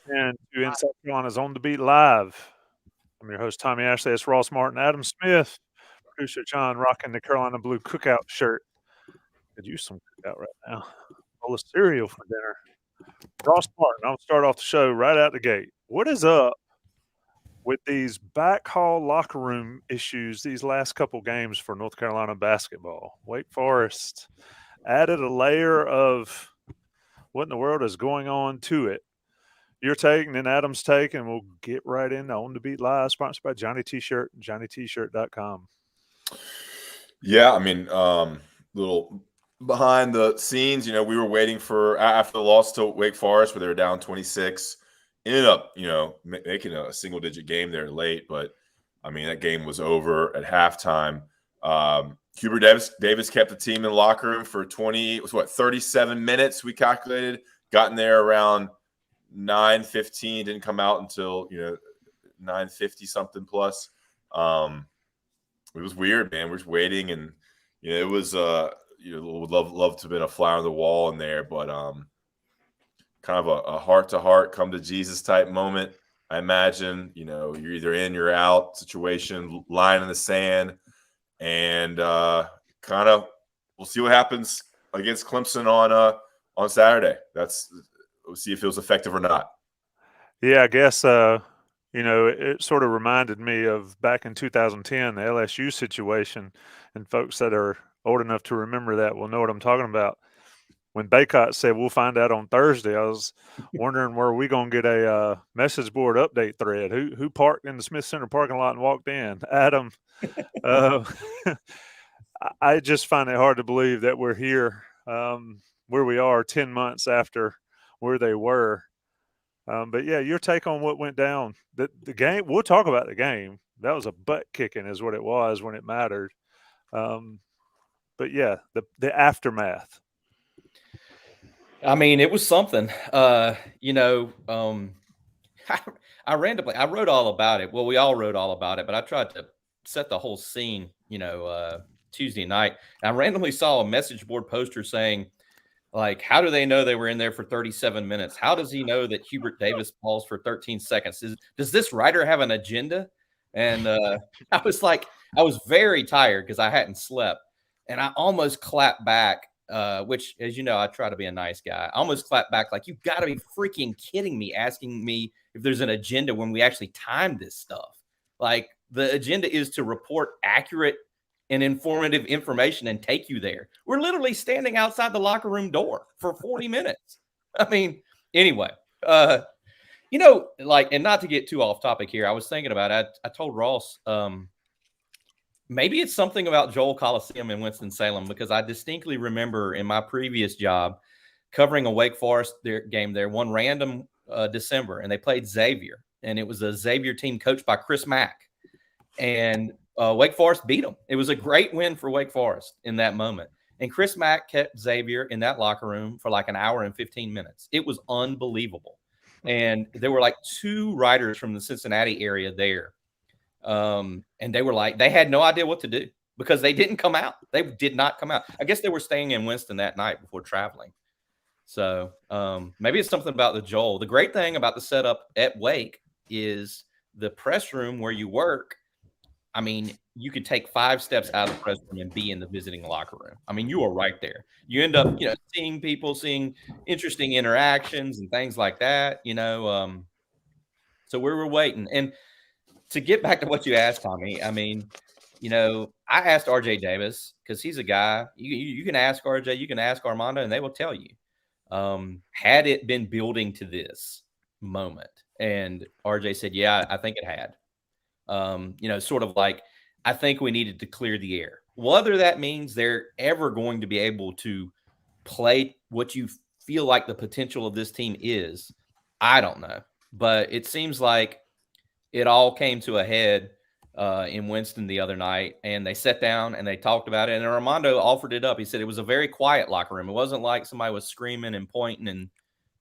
And to Inside Carolina's On the Beat Live. I'm your host, Tommy Ashley. It's Ross Martin, Adam Smith, producer John rocking the Carolina Blue cookout shirt. Could use some cookout right now. Bowl of cereal for dinner. Ross Martin, I'll start off the show right out the gate. What is up with these back hall locker room issues these last couple games for North Carolina basketball? Wake Forest added a layer of what in the world is going on to it. Your take and then Adam's take, and we'll get right into On the Beat Live, sponsored by Johnny T-Shirt, johnnytshirt.com. Yeah, I mean, little behind the scenes, we were waiting for after the loss to Wake Forest, where they were down 26. Ended up, making a single-digit game there late, but I mean that game was over at halftime. Hubert Davis kept the team in the locker room for 37 minutes. We calculated, gotten there around 9:15, didn't come out until 9:50 something plus. It was weird, man. We're just waiting, and it was would love to have been a fly on the wall in there, but kind of a heart to heart, come to Jesus type moment. I imagine you're either in, you're out situation, line in the sand, and kind of we'll see what happens against Clemson on Saturday. We'll see if it was effective or not. Yeah, I guess it sort of reminded me of back in 2010, the LSU situation, and folks that are old enough to remember that will know what I'm talking about. When Baycott said, "We'll find out on Thursday," I was wondering where we going to get a message board update thread. Who parked in the Smith Center parking lot and walked in? Adam. I just find it hard to believe that we're here where we are 10 months after where they were. But yeah, your take on what went down. The game, we'll talk about the game. That was a butt kicking is what it was when it mattered. But yeah, the aftermath. I mean, it was something. I wrote all about it. Well, we all wrote all about it, but I tried to set the whole scene, Tuesday night. And I randomly saw a message board poster saying, like, how do they know they were in there for 37 minutes? How does he know that Hubert Davis paused for 13 seconds? Does this writer have an agenda? And I was very tired because I hadn't slept. And I almost clapped back, which, as you know, I try to be a nice guy. I almost clapped back like, you've got to be freaking kidding me, asking me if there's an agenda when we actually timed this stuff. Like, the agenda is to report accurate and informative information and take you there. We're literally standing outside the locker room door for 40 minutes. I mean, anyway, and not to get too off topic here, I was thinking about it. I told Ross, maybe it's something about Joel Coliseum in Winston-Salem, because I distinctly remember in my previous job covering a Wake Forest game there one random December, and they played Xavier, and it was a Xavier team coached by Chris Mack. And Wake Forest beat them. It was a great win for Wake Forest in that moment. And Chris Mack kept Xavier in that locker room for like an hour and 15 minutes. It was unbelievable. And there were like two writers from the Cincinnati area there. And they were like, they had no idea what to do because they didn't come out. They did not come out. I guess they were staying in Winston that night before traveling. So maybe it's something about the Joel. The great thing about the setup at Wake is the press room where you work. I mean, you could take 5 steps out of the press room and be in the visiting locker room. I mean, you are right there. You end up, seeing people, seeing interesting interactions and things like that, So we were waiting. And to get back to what you asked, Tommy, I mean, I asked RJ Davis, because he's a guy, you can ask RJ, you can ask Armando, and they will tell you, had it been building to this moment? And RJ said, yeah, I think it had. Sort of like, I think we needed to clear the air. Whether that means they're ever going to be able to play what you feel like the potential of this team is, I don't know. But it seems like it all came to a head in Winston the other night, and they sat down and they talked about it. And Armando offered it up. He said it was a very quiet locker room. It wasn't like somebody was screaming and pointing and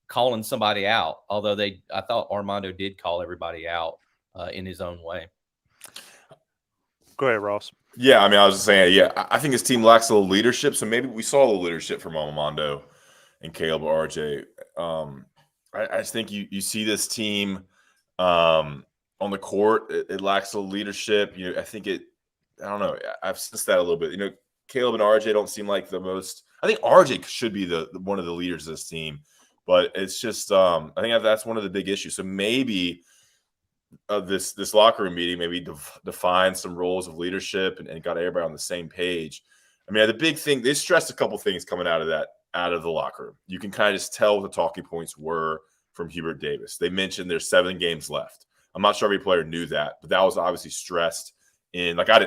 calling somebody out, although I thought Armando did call everybody out in his own way. Go ahead, Ross. Yeah, I mean, I was just saying, I think his team lacks a little leadership, so maybe we saw a little leadership from Armando and Caleb or RJ. I just think you see this team on the court. It lacks a leadership. I think I don't know. I've sensed that a little bit. Caleb and RJ don't seem like the most. I think RJ should be the one of the leaders of this team, but it's just I think that's one of the big issues. So maybe this locker room meeting maybe define some roles of leadership and got everybody on the same page. I mean, the big thing, they stressed a couple things coming out of the locker room. You can kind of just tell what the talking points were from Hubert Davis. They mentioned there's 7 games left. I'm not sure every player knew that, but that was obviously stressed in, like, I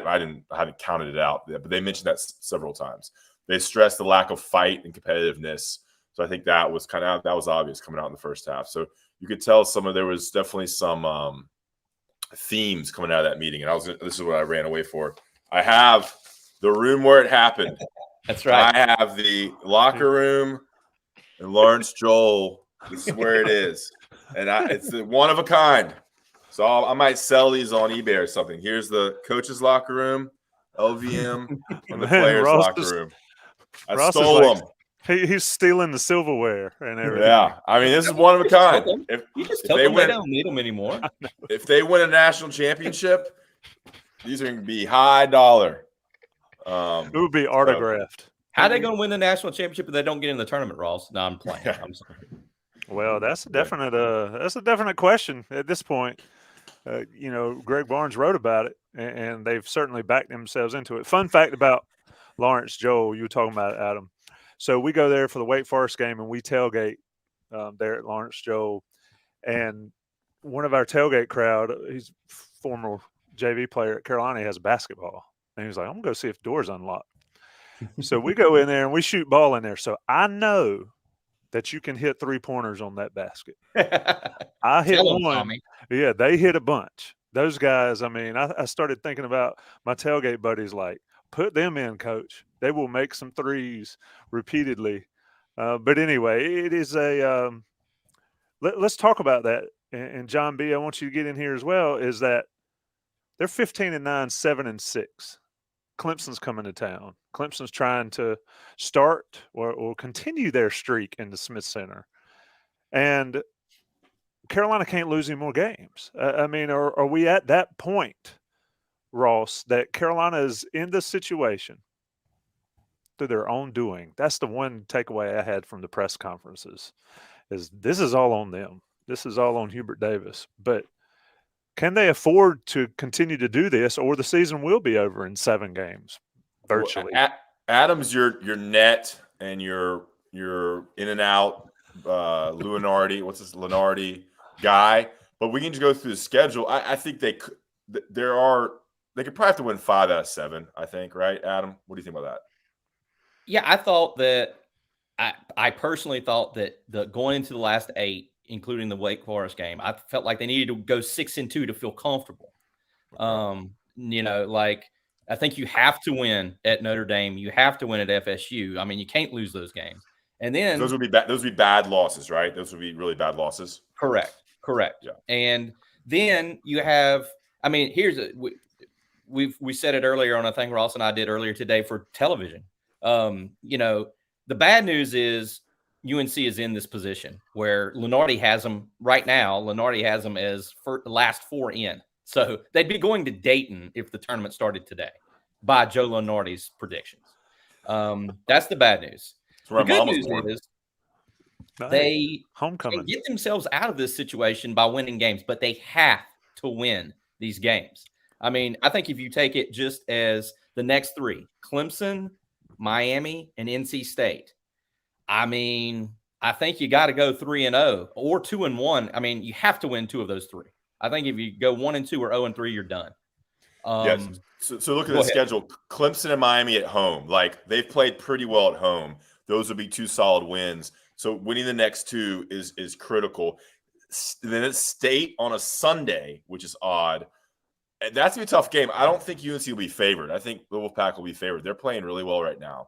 haven't counted it out yet, but they mentioned that several times. They stressed the lack of fight and competitiveness. So I think that was obvious coming out in the first half. So you could tell there was definitely some themes coming out of that meeting. And this is what I ran away for. I have the room where it happened. That's right. I have the locker room and Lawrence Joel. This is where it is. And it's one of a kind. So I might sell these on eBay or something. Here's the coach's locker room, LVM, and the players' locker room. I stole them. He's stealing the silverware and everything. Yeah, I mean, this is one of a kind. You just tell them they don't need them anymore. If they win a national championship, these are going to be high dollar. It would be autographed. How are they going to win the national championship if they don't get in the tournament, Ross? No, I'm playing. I'm sorry. Well, that's a definite question at this point. Greg Barnes wrote about it, and they've certainly backed themselves into it. Fun fact about Lawrence Joel, you were talking about, Adam. So we go there for the Wake Forest game, and we tailgate there at Lawrence Joel. And one of our tailgate crowd, he's a former JV player at Carolina, he has a basketball. And he was like, I'm going to go see if the door's unlocked. So we go in there, and we shoot ball in there. So I know that you can hit 3-pointers on that basket. I hit one. Tommy. Yeah, they hit a bunch. Those guys, I mean, I started thinking about my tailgate buddies, like, put them in, coach. They will make some threes repeatedly. But anyway, it is let's talk about that. And John B., I want you to get in here as well, is that they're 15-9, 7-6. Clemson's coming to town. Clemson's trying to start or continue their streak in the Smith Center. And Carolina can't lose any more games. I mean, are we at that point, Ross, that Carolina is in this situation through their own doing? That's the one takeaway I had from the press conferences, is this is all on them. This is all on Hubert Davis. But can they afford to continue to do this, or the season will be over in 7 games virtually? Well, Adam's your net and your in and out Lunardi guy, but we can just go through the schedule. I think they could probably have to win 5 out of 7. I think, right, Adam? What do you think about that? Yeah, I thought that. I personally thought that going into the last 8, including the Wake Forest game, I felt like they needed to go 6-2 to feel comfortable. I think you have to win at Notre Dame. You have to win at FSU. I mean, you can't lose those games. And then those would be bad losses, right? Those would be really bad losses. Correct. Yeah. And then you have, I mean, we said it earlier on a thing Ross and I did earlier today for television. The bad news is UNC is in this position where Lunardi has them right now. Lunardi has them as last 4 in. So they'd be going to Dayton if the tournament started today by Joe Lunardi's predictions. That's the bad news. The good news is they can get themselves out of this situation by winning games, but they have to win these games. I mean, I think if you take it just as the next 3, Clemson, Miami, and NC State, I mean, I think you got to go 3-0 or 2-1. I mean, you have to win 2 of those 3. I think if you go 1-2 or 0-3, you're done. Yes. So look at the schedule. Clemson and Miami at home. Like, they've played pretty well at home. Those would be 2 solid wins. So winning the next 2 is critical. Then it's State on a Sunday, which is odd. That's going to be a tough game. I don't think UNC will be favored. I think the Wolfpack will be favored. They're playing really well right now.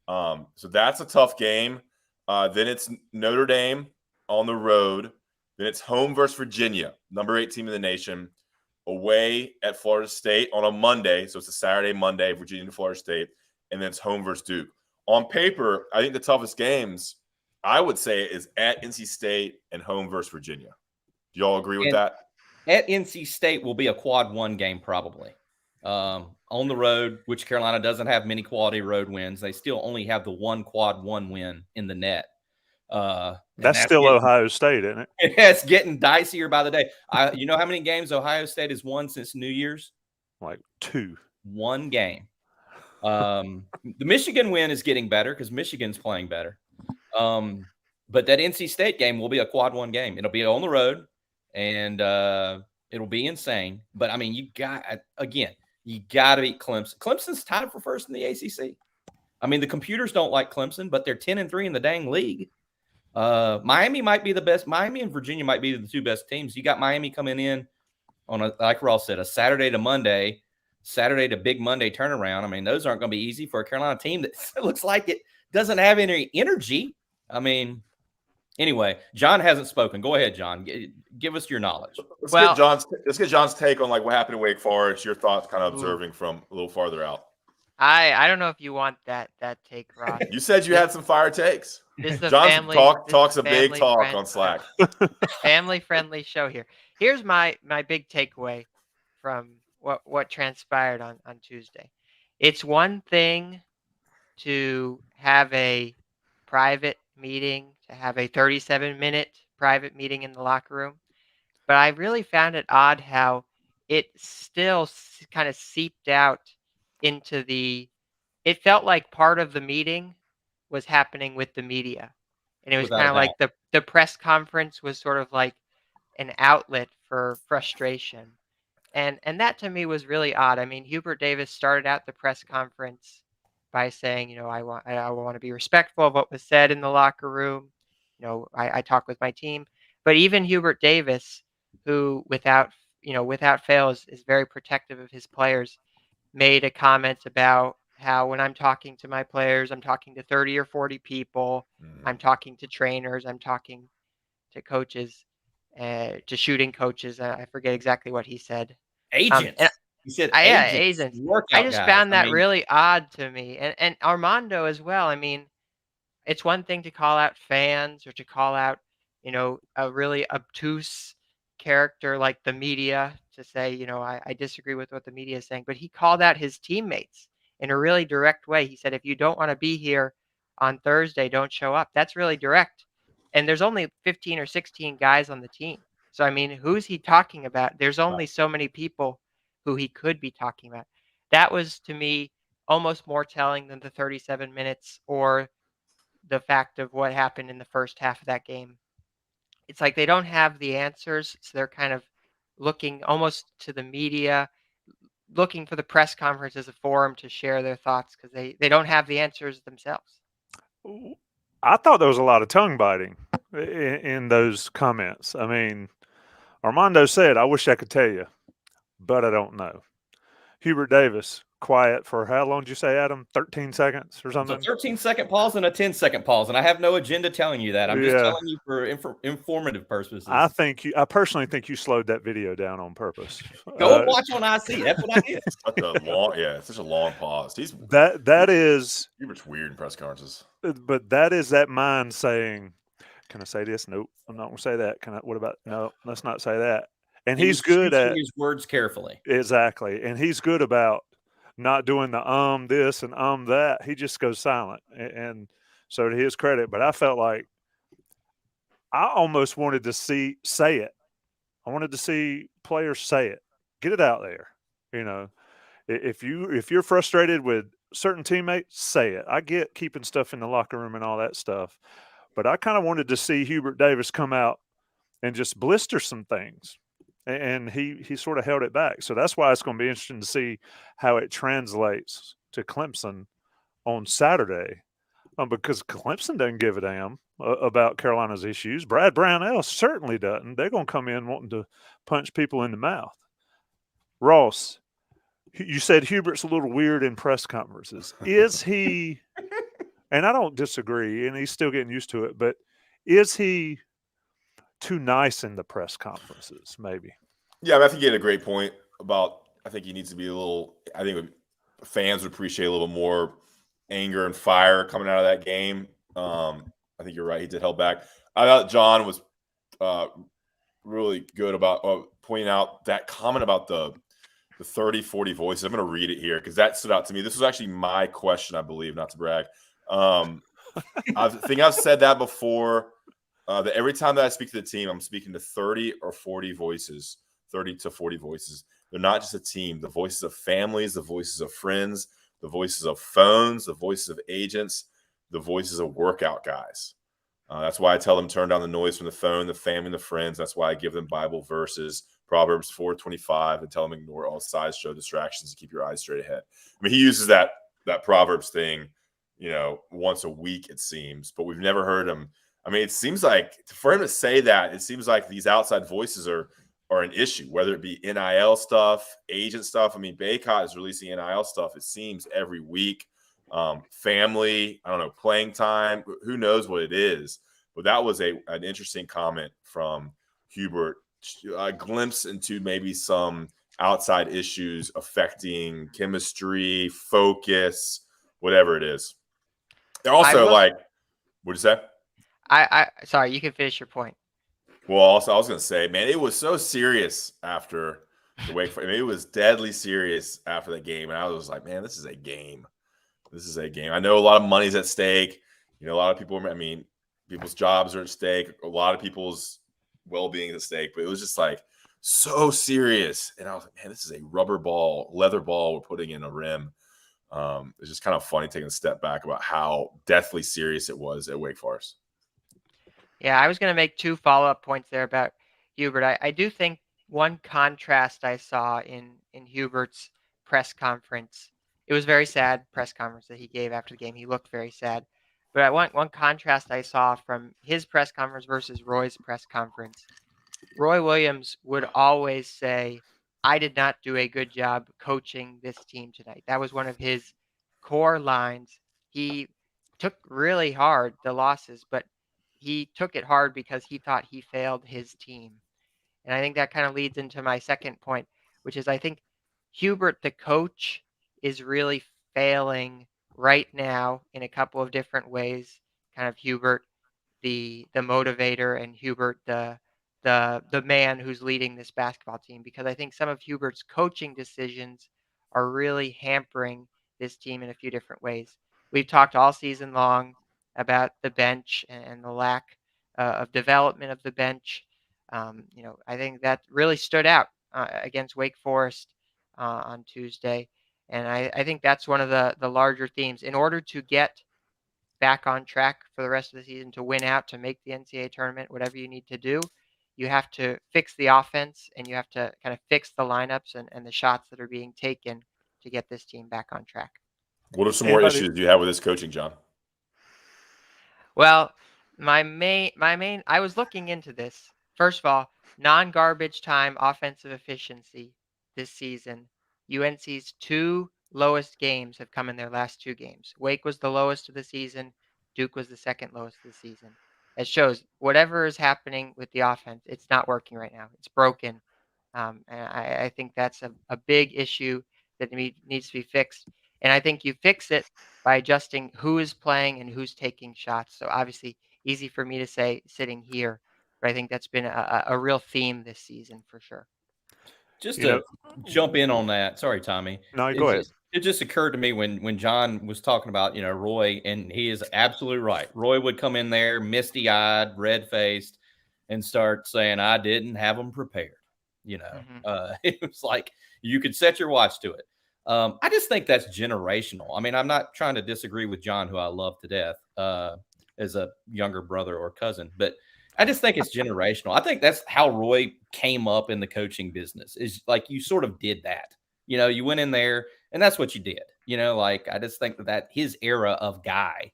So that's a tough game. Then it's Notre Dame on the road. Then it's home versus Virginia, number 8 team in the nation, away at Florida State on a Monday. So it's a Saturday, Monday, Virginia to Florida State. And then it's home versus Duke. On paper, I think the toughest games I would say is at NC State and home versus Virginia. Do y'all agree with And that? at NC State will be a quad 1 game probably. On the road, which Carolina doesn't have many quality road wins. They still only have the one quad 1 win in the net. That's still Ohio State, isn't it? It's getting dicier by the day. You know how many games Ohio State has won since New Year's? Like 2. 1 game. The Michigan win is getting better because Michigan's playing better. But that NC State game will be a quad 1 game. It'll be on the road, and it'll be insane. But, I mean, you got to beat Clemson. Clemson's tied for first in the ACC. I mean, the computers don't like Clemson, but they're 10-3 in the dang league. Miami might be the best. Miami and Virginia might be the 2 best teams. You got Miami coming in on like Ross said, a Saturday to Monday, Saturday to big Monday turnaround. I mean, those aren't going to be easy for a Carolina team that looks like it doesn't have any energy. I mean, anyway, John hasn't spoken. Go ahead, John. Give us your knowledge. Let's get John's take on like what happened in Wake Forest. Your thoughts, kind of observing from a little farther out. I don't know if you want that take, Ross. You said you had some fire takes. This is a John talks a big talk on Slack. Family show here. Here's my big takeaway from what transpired on Tuesday. It's one thing to have a private meeting, to have a 37-minute private meeting in the locker room, but I really found it odd how it still kind of seeped out into it felt like part of the meeting was happening with the media. And it was kind of like the press conference was sort of like an outlet for frustration. And that to me was really odd. I mean, Hubert Davis started out the press conference by saying, I want to be respectful of what was said in the locker room. I talk with my team. But even Hubert Davis, who without fail is very protective of his players, made a comment about how when I'm talking to my players, I'm talking to 30 or 40 people. I'm talking to trainers. I'm talking to coaches, to shooting coaches. I forget exactly what he said. Agents. He said agents. I just found that really odd to me. And Armando as well. I mean, it's one thing to call out fans or to call out, a really obtuse character like the media to say, I disagree with what the media is saying, but he called out his teammates in a really direct way. He said, if you don't want to be here on Thursday, don't show up. That's really direct. And there's only 15 or 16 guys on the team. So, I mean, who's he talking about? There's only so many people who he could be talking about. That was, to me, almost more telling than the 37 minutes or the fact of what happened in the first half of that game. It's like they don't have the answers, so they're kind of looking almost to the media, looking for the press conference as a forum to share their thoughts because they don't have the answers themselves. I thought there was a lot of tongue biting in those comments. I mean, Armando said, I wish I could tell you, but I don't know. Hubert Davis, quiet for how long did you say, Adam? 13 seconds or something? It's a 13-second pause and a 10-second pause, and I have no agenda telling you that. I'm just telling you for informative purposes. I personally think you slowed that video down on purpose. Go and watch on IC. That's what I did. It's such a long pause. That is Hubert's weird in press conferences. But that is that mind saying, can I say this? Nope, I'm not going to say that. What about, no, let's not say that. And he's good at his words carefully. Exactly. And he's good about not doing the this and that. He just goes silent. And so to his credit, but I felt like I almost wanted to say it. I wanted to see players say it. Get it out there. If you're frustrated with certain teammates, say it. I get keeping stuff in the locker room and all that stuff, but I kind of wanted to see Hubert Davis come out and just blister some things. And he sort of held it back. So that's why it's going to be interesting to see how it translates to Clemson on Saturday, because Clemson doesn't give a damn about Carolina's issues. Brad Brownell certainly doesn't. They're going to come in wanting to punch people in the mouth. Ross, you said Hubert's a little weird in press conferences. Is he – and I don't disagree, and he's still getting used to it, but is he – too nice in the press conferences, maybe? Yeah, I think you had a great point about, I think he needs to be a little, I think fans would appreciate a little more anger and fire coming out of that game. I I think you're right. He did held back. I thought John was really good about pointing out that comment about the 30, 40 voices. I'm going to read it here because that stood out to me. This was actually my question, I believe, not to brag. I think I've said that before, that every time that I speak to the team, I'm speaking to 30 or 40 voices, 30 to 40 voices. They're not just a team. The voices of families, the voices of friends, the voices of phones, the voices of agents, the voices of workout guys. That's why I tell them turn down the noise from the phone, the family, and the friends. That's why I give them Bible verses, Proverbs 4:25, and tell them ignore all sideshow distractions and keep your eyes straight ahead. I mean, he uses that Proverbs thing, once a week, it seems, but we've never heard him. I mean, it seems like for him to say that, it seems like these outside voices are an issue, whether it be NIL stuff, agent stuff. I mean, Baycott is releasing NIL stuff, it seems, every week. Family, I don't know, playing time, who knows what it is. But that was an interesting comment from Hubert, a glimpse into maybe some outside issues affecting chemistry, focus, whatever it is. They're also what'd you say? Sorry, you can finish your point. Well, also, I was going to say, man, it was so serious after the Wake Forest. I mean, it was deadly serious after the game. And I was like, man, this is a game. This is a game. I know a lot of money's at stake. A lot of people, people's jobs are at stake. A lot of people's well-being is at stake. But it was just like so serious. And I was like, man, this is a rubber ball, leather ball we're putting in a rim. It's just kind of funny taking a step back about how deathly serious it was at Wake Forest. Yeah, I was going to make 2 follow-up points there about Hubert. I do think one contrast I saw in Hubert's press conference, it was very sad press conference that he gave after the game. He looked very sad. But one contrast I saw from his press conference versus Roy's press conference, Roy Williams would always say, I did not do a good job coaching this team tonight. That was one of his core lines. He took really hard the losses, but he took it hard because he thought he failed his team. And I think that kind of leads into my second point, which is I think Hubert, the coach, is really failing right now in a couple of different ways. Kind of Hubert, the motivator, and Hubert, the man who's leading this basketball team, because I think some of Hubert's coaching decisions are really hampering this team in a few different ways. We've talked all season long about the bench and the lack of development of the bench. I think that really stood out against Wake Forest on Tuesday. And I think that's one of the larger themes. In order to get back on track for the rest of the season, to win out, to make the NCAA tournament, whatever you need to do, you have to fix the offense and you have to kind of fix the lineups and the shots that are being taken to get this team back on track. What are some more issues you have with this coaching, John? Well, my main, I was looking into this. First of all, non-garbage time offensive efficiency this season. UNC's 2 lowest games have come in their last 2 games. Wake was the lowest of the season. Duke was the second lowest of the season. It shows whatever is happening with the offense, it's not working right now. It's broken. And I think that's a big issue that needs to be fixed. And I think you fix it by adjusting who is playing and who's taking shots. So obviously easy for me to say sitting here, but I think that's been a real theme this season for sure. Just to jump in on that. Sorry, Tommy. No, go ahead. It just occurred to me when John was talking about, Roy, and he is absolutely right. Roy would come in there misty-eyed, red-faced, and start saying, I didn't have them prepared. It was like you could set your watch to it. I just think that's generational. I mean, I'm not trying to disagree with John, who I love to death as a younger brother or cousin, but I just think it's generational. I think that's how Roy came up in the coaching business, is like you sort of did that. You went in there and that's what you did. I just think that his era of guy,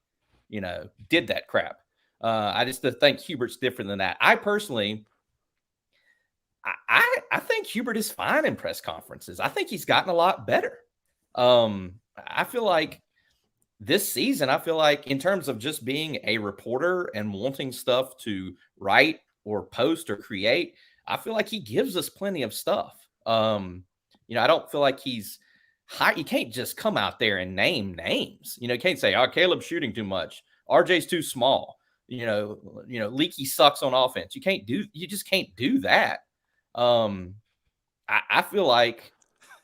did that crap. I just think Hubert's different than that. I personally, I think Hubert is fine in press conferences. I think he's gotten a lot better. I feel like this season, in terms of just being a reporter and wanting stuff to write or post or create, I feel like he gives us plenty of stuff. I don't feel like he's high. You can't just come out there and name names. You can't say, Caleb's shooting too much. RJ's too small. Leaky sucks on offense. You just can't do that. I feel like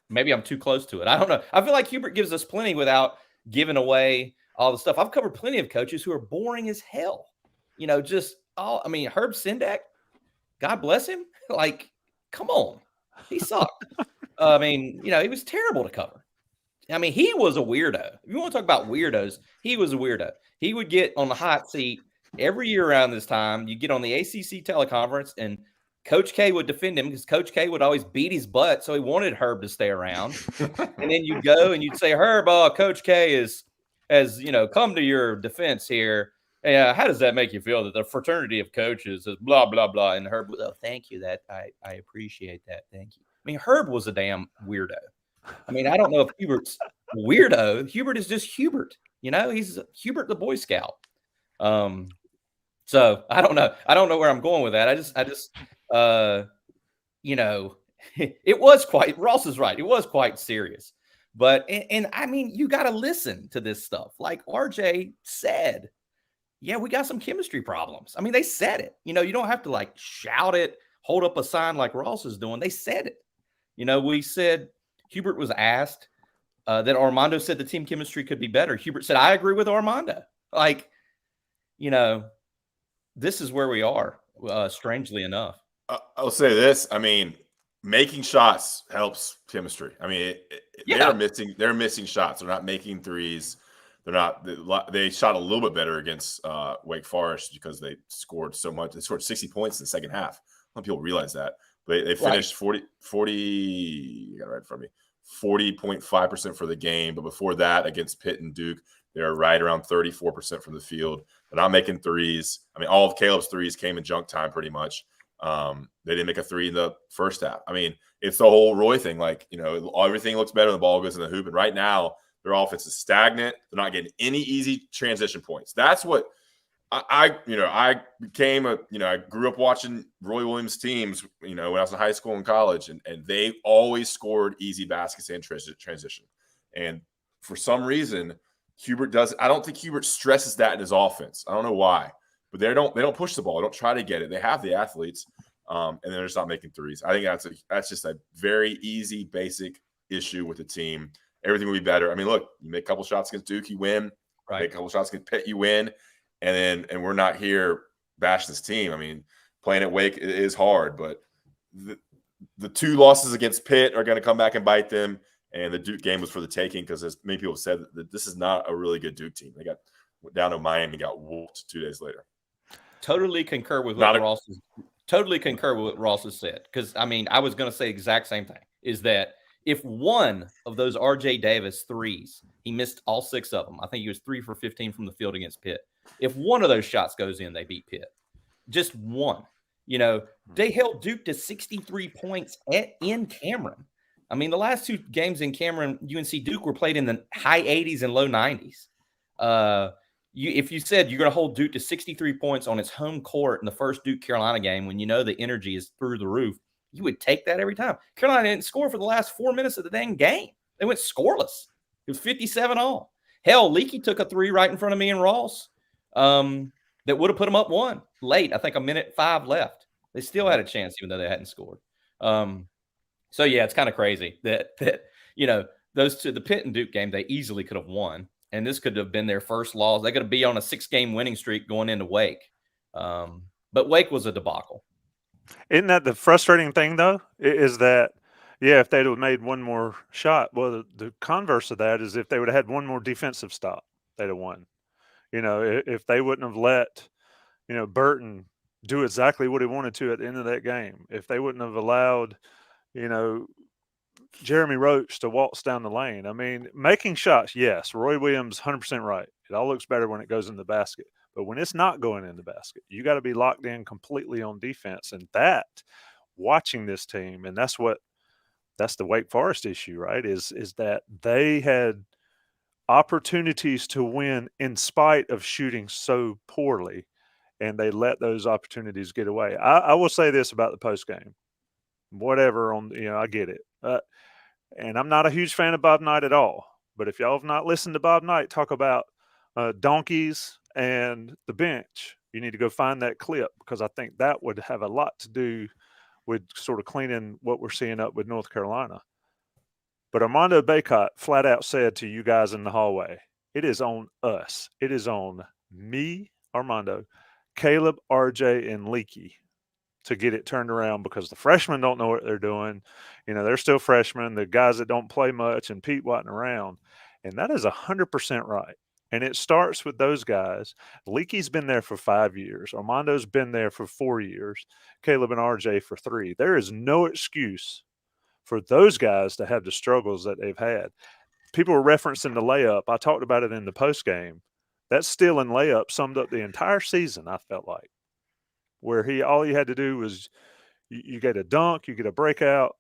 maybe I'm too close to it. I don't know. I feel like Hubert gives us plenty without giving away all the stuff. I've covered plenty of coaches who are boring as hell. Herb Sindak, God bless him. Like, come on. He sucked. He was terrible to cover. I mean, he was a weirdo. If you want to talk about weirdos, he was a weirdo. He would get on the hot seat every year around this time. You get on the ACC teleconference, and Coach K would defend him because Coach K would always beat his butt, so he wanted Herb to stay around. And then you'd go and you'd say, Herb, Coach K has come to your defense here. How does that make you feel that the fraternity of coaches is blah, blah, blah? And Herb, thank you. That I appreciate that. Thank you. I mean, Herb was a damn weirdo. I mean, I don't know if Hubert's a weirdo. Hubert is just Hubert. He's Hubert the Boy Scout. So I don't know. I don't know where I'm going with that. It was quite, Ross is right. It was quite serious. But, and I mean, you got to listen to this stuff. Like RJ said, yeah, we got some chemistry problems. I mean, they said it. You don't have to like shout it, hold up a sign like Ross is doing. They said it. We said Hubert was asked that Armando said the team chemistry could be better. Hubert said, I agree with Armando. Like, this is where we are, strangely enough. I'll say this. I mean, making shots helps chemistry. I mean, they're missing shots. They're not making threes. They shot a little bit better against Wake Forest because they scored so much. They scored 60 points in the second half. A lot of people realize that. But they finished 40, you got it right from me, 40.5% for the game. But before that, against Pitt and Duke, they were right around 34% from the field. They're not making threes. I mean, all of Caleb's threes came in junk time pretty much. They didn't make a three in the first half. I mean, it's the whole Roy thing. Like, everything looks better when the ball goes in the hoop. And right now, their offense is stagnant. They're not getting any easy transition points. That's what I grew up watching Roy Williams teams, when I was in high school and college, and they always scored easy baskets and transition. And for some reason, I don't think Hubert stresses that in his offense. I don't know why, but they don't push the ball. They don't try to get it. They have the athletes, and they're just not making threes. I think that's just a very easy, basic issue with the team. Everything will be better. I mean, look, you make a couple shots against Duke, you win. Right. Make a couple shots against Pitt, you win. And we're not here bashing this team. I mean, playing at Wake is hard, but the two losses against Pitt are going to come back and bite them. And the Duke game was for the taking because, as many people said, that this is not a really good Duke team. They got down to Miami and got whooped 2 days later. Totally concur with what Ross has said. Because, I mean, I was going to say the exact same thing, is that if one of those RJ Davis threes, he missed all 6 of them. I think he was 3 for 15 from the field against Pitt. If one of those shots goes in, they beat Pitt. Just one. They held Duke to 63 points in Cameron. I mean, the last 2 games in Cameron, UNC Duke were played in the high 80s and low 90s. If you said you're going to hold Duke to 63 points on its home court in the first Duke-Carolina game when the energy is through the roof, you would take that every time. Carolina didn't score for the last 4 minutes of the dang game. They went scoreless. It was 57 all. Hell, Leaky took a 3 right in front of me and Ross that would have put them up 1 late. I think 1:05 left. They still had a chance even though they hadn't scored. So, yeah, it's kind of crazy that those two, the Pitt and Duke game, they easily could have won. And this could have been their first loss. They could have been on a 6-game winning streak going into Wake. But Wake was a debacle. Isn't that the frustrating thing, though, is that, if they'd have made one more shot, well, the converse of that is if they would have had one more defensive stop, they'd have won. If they wouldn't have let, Burton do exactly what he wanted to at the end of that game, if they wouldn't have allowed, Jeremy Roach to waltz down the lane. I mean, making shots, yes, Roy Williams, 100% right. It all looks better when it goes in the basket. But when it's not going in the basket, you got to be locked in completely on defense. And watching this team, and that's the Wake Forest issue, right, is that they had opportunities to win in spite of shooting so poorly, and they let those opportunities get away. I will say this about the postgame. Whatever I get it. And I'm not a huge fan of Bob Knight at all. But if y'all have not listened to Bob Knight talk about donkeys and the bench, You need to go find that clip because I think that would have a lot to do with sort of cleaning what we're seeing up with North Carolina. But Armando Bacot flat out said to you guys in the hallway, it is on us. It is on me, Armando, Caleb, RJ, and Leaky to get it turned around because the freshmen don't know what they're doing. They're still freshmen. The guys that don't play much and Pete wasn't around. And that is 100% right. And it starts with those guys. Leaky's been there for 5 years. Armando's been there for 4 years. Caleb and RJ for 3. There is no excuse for those guys to have the struggles that they've had. People were referencing the layup. I talked about it in the post game. That steal and layup summed up the entire season, I felt like, where all you had to do was you get a dunk, you get a breakout,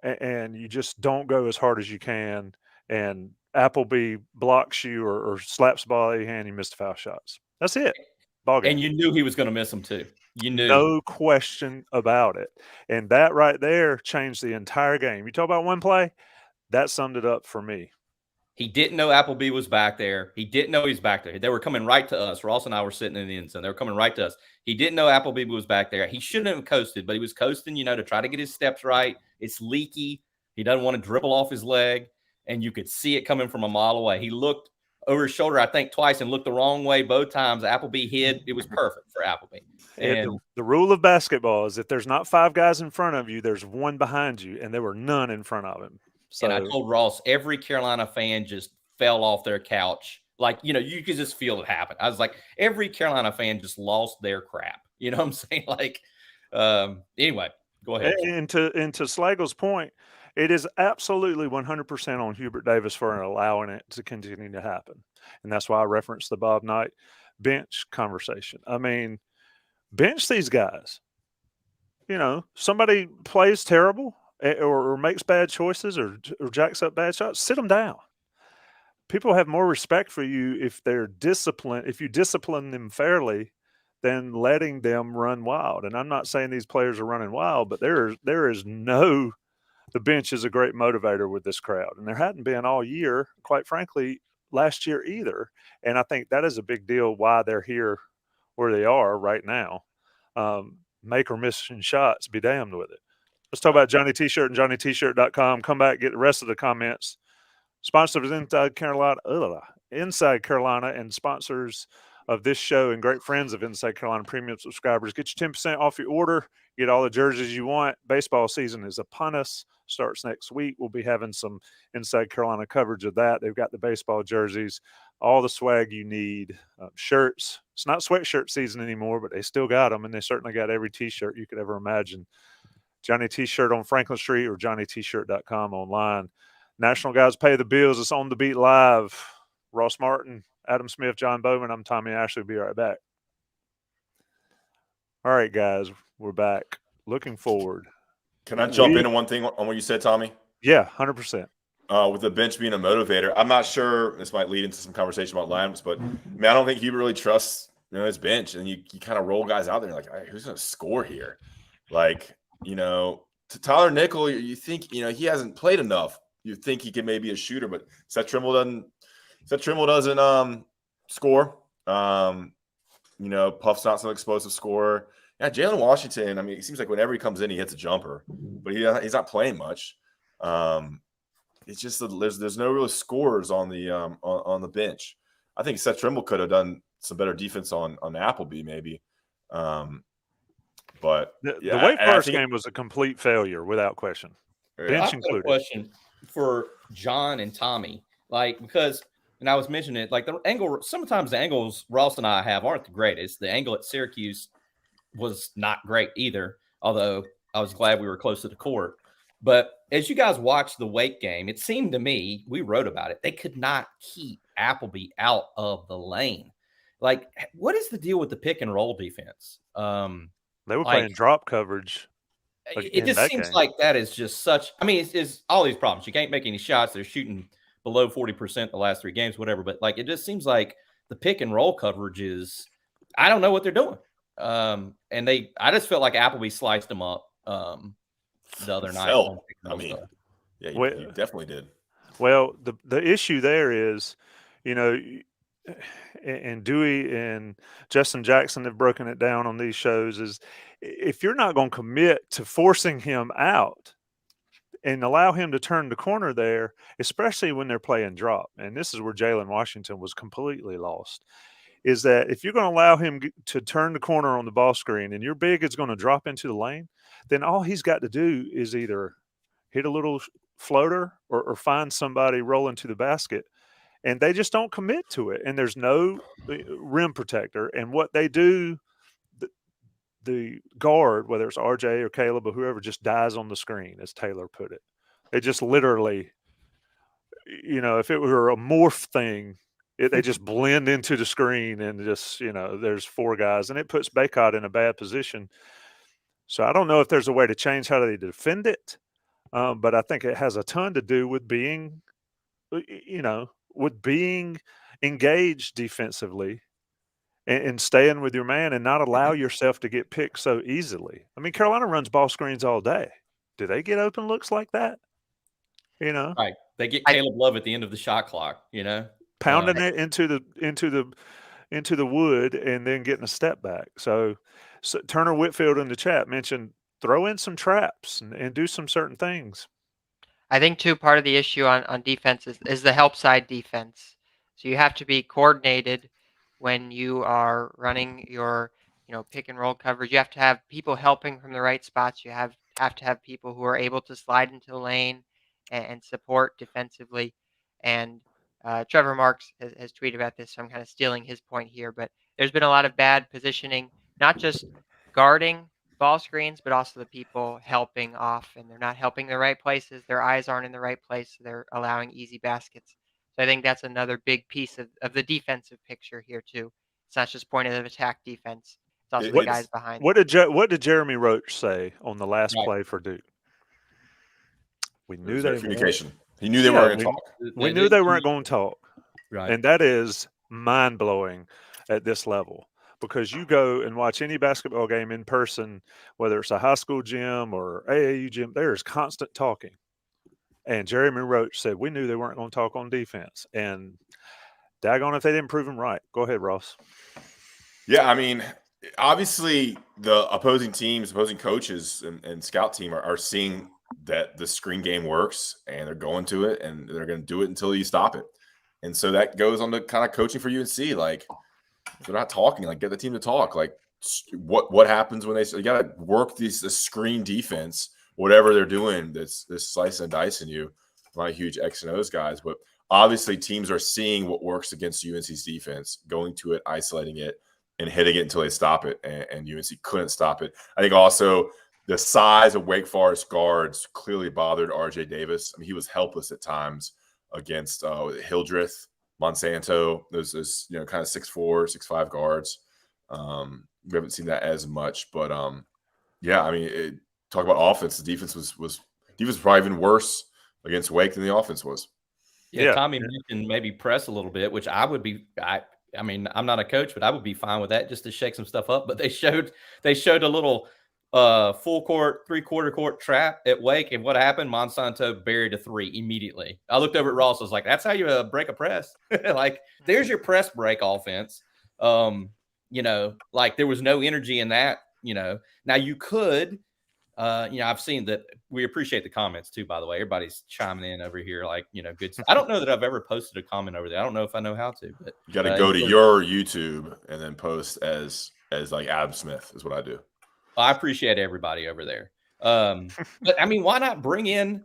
and you just don't go as hard as you can. And Appleby blocks you or slaps the ball out of your hand, you miss the foul shots. That's it. Ball game. And you knew he was going to miss them too. You knew. No question about it. And that right there changed the entire game. You talk about one play, that summed it up for me. He didn't know Appleby was back there. He didn't know he was back there. They were coming right to us. Ross and I were sitting in the end zone. They were coming right to us. He didn't know Appleby was back there. He shouldn't have coasted, but he was coasting, to try to get his steps right. It's leaky. He doesn't want to dribble off his leg, and you could see it coming from a mile away. He looked over his shoulder, I think, twice and looked the wrong way both times. Appleby hid. It was perfect for Appleby. And the rule of basketball is if there's not 5 guys in front of you, there's one behind you, and there were none in front of him. So, and I told Ross, every Carolina fan just fell off their couch. Like, you could just feel it happen. I was like, every Carolina fan just lost their crap. You know what I'm saying? Like, anyway, go ahead. And to Slagle's point, it is absolutely 100% on Hubert Davis for allowing it to continue to happen. And that's why I referenced the Bob Knight bench conversation. I mean, bench these guys. Somebody plays terrible or makes bad choices or jacks up bad shots, sit them down. People have more respect for you if they're disciplined, if you discipline them fairly, than letting them run wild. And I'm not saying these players are running wild, but there is no – the bench is a great motivator with this crowd. And there hadn't been all year, quite frankly, last year either. And I think that is a big deal why they're here where they are right now. Make or missing shots, be damned with it. Let's talk about Johnny T-Shirt and JohnnyT-Shirt.com. Come back, get the rest of the comments. Sponsors Inside Carolina, and sponsors of this show and great friends of Inside Carolina Premium subscribers. Get your 10% off your order. Get all the jerseys you want. Baseball season is upon us. Starts next week. We'll be having some Inside Carolina coverage of that. They've got the baseball jerseys, all the swag you need, shirts. It's not sweatshirt season anymore, but they still got them, and they certainly got every T-shirt you could ever imagine. Johnny T-Shirt on Franklin Street or JohnnyT-Shirt.com online. National Guys Pay the Bills. It's On the Beat Live. Ross Martin, Adam Smith, John Bowman. I'm Tommy Ashley. Be right back. All right, guys, we're back. Looking forward. Can I jump in on one thing on what you said, Tommy? Yeah, 100%. With the bench being a motivator, I'm not sure. This might lead into some conversation about lineups, but I don't think Hubert really trusts his bench. And you kind of roll guys out there like, who's going to score here? Like, to Tyler Nickel, you think he hasn't played enough. You think he can maybe a shooter, but Seth Trimble doesn't score. Puff's not some explosive scorer. Yeah, Jalen Washington. I mean, it seems like whenever he comes in, he hits a jumper, but he's not playing much. It's just there's no real scorers on the bench. I think Seth Trimble could have done some better defense on Appleby maybe. But the Wake Forest game was a complete failure without question. Bench included. A question for John and Tommy, because and I was mentioning it, the angle. Sometimes the angles Ross and I have aren't the greatest. The angle at Syracuse was not great either, although I was glad we were close to the court. But as you guys watched the Wake game, it seemed to me, we wrote about it, they could not keep Appleby out of the lane. What is the deal with the pick and roll defense? They were playing drop coverage. It just seems like that is just such – I mean, it's all these problems. You can't make any shots. They're shooting below 40% the last 3 games, whatever. But, it just seems like the pick and roll coverage is – I don't know what they're doing. And I just felt like Appleby sliced them up the other night. Yeah, you definitely did. Well, the issue there is, and Dewey and Justin Jackson have broken it down on these shows is if you're not going to commit to forcing him out and allow him to turn the corner there, especially when they're playing drop, and this is where Jalen Washington was completely lost, is that if you're going to allow him to turn the corner on the ball screen and your big is going to drop into the lane, then all he's got to do is either hit a little floater or find somebody rolling to the basket. And they just don't commit to it. And there's no rim protector. And what they do, the guard, whether it's RJ or Caleb or whoever, just dies on the screen, as Taylor put it. They just literally, if it were a morph thing, they just blend into the screen and just, there's four guys. And it puts Baycott in a bad position. So I don't know if there's a way to change how they defend it. But I think it has a ton to do with being, with being engaged defensively and staying with your man and not allow yourself to get picked so easily. I mean, Carolina runs ball screens all day. Do they get open looks like that? Right. They get Caleb Love at the end of the shot clock, pounding it into the wood and then getting a step back. So Turner Whitfield in the chat mentioned throw in some traps and do some certain things. I think too, part of the issue on defense is the help side defense. So you have to be coordinated when you are running your, pick and roll coverage. You have to have people helping from the right spots. You have to have people who are able to slide into the lane and support defensively. And Trevor Marks has tweeted about this, so I'm kind of stealing his point here. But there's been a lot of bad positioning, not just guarding ball screens, but also the people helping off, and they're not helping the right places. Their eyes aren't in the right place. So they're allowing easy baskets. So I think that's another big piece of the defensive picture here too. It's not just point of attack defense. It's also the guys behind. What did Jeremy Roach say on the last play for Duke? We knew they communication. He knew they weren't going to talk. We knew they weren't going to talk. Right. And that is mind-blowing at this level. Because you go and watch any basketball game in person, whether it's a high school gym or AAU gym, there is constant talking. And Jeremy Roach said, we knew they weren't going to talk on defense. And daggone if they didn't prove him right. Go ahead, Ross. Yeah, I mean, obviously the opposing teams, opposing coaches and scout team are seeing that the screen game works and they're going to it and they're going to do it until you stop it. And so that goes on to kind of coaching for UNC. Like, they're not talking. Like, get the team to talk. Like, what happens when you got to work this screen defense, whatever they're doing. This slice and dice in you. I'm not huge X and O's guys, but obviously teams are seeing what works against UNC's defense, going to it, isolating it, and hitting it until they stop it. And UNC couldn't stop it. I think also the size of Wake Forest guards clearly bothered RJ Davis. I mean, he was helpless at times against Hildreth, Monsanto, those kind of 6'4", 6'5" guards. We haven't seen that as much, but yeah, I mean, talk about offense. The defense was probably even worse against Wake than the offense was. Yeah, Tommy mentioned maybe press a little bit, which I would be. I mean, I'm not a coach, but I would be fine with that just to shake some stuff up. But they showed a little full court, 3/4 court trap at Wake, and what happened? Monsanto buried a three immediately. I looked over at Ross. I was like, "That's how you break a press. Like, there's your press break offense." Like there was no energy in that. Now you could. I've seen that. We appreciate the comments too, by the way. Everybody's chiming in over here, like, good. I don't know that I've ever posted a comment over there. I don't know if I know how to, but you got to go to your YouTube and then post as like Adam Smith is what I do. I appreciate everybody over there. But I mean, why not bring in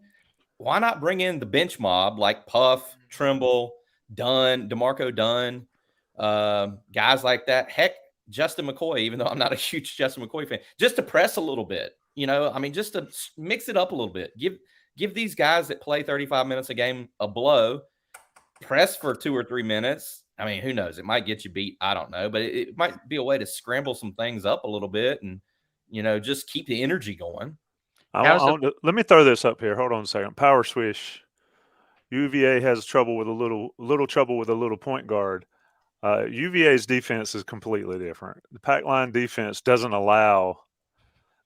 the bench mob like Puff, Trimble, Dunn, DeMarco Dunn, guys like that? Heck, Justin McCoy, even though I'm not a huge Justin McCoy fan, just to press a little bit. I mean, just to mix it up a little bit. Give these guys that play 35 minutes a game a blow, press for 2 or 3 minutes. I mean, who knows? It might get you beat. I don't know. But it might be a way to scramble some things up a little bit and, just keep the energy going. Let me throw this up here. Hold on a second. Power swish. UVA has trouble with a little point guard. UVA's defense is completely different. The pack line defense doesn't allow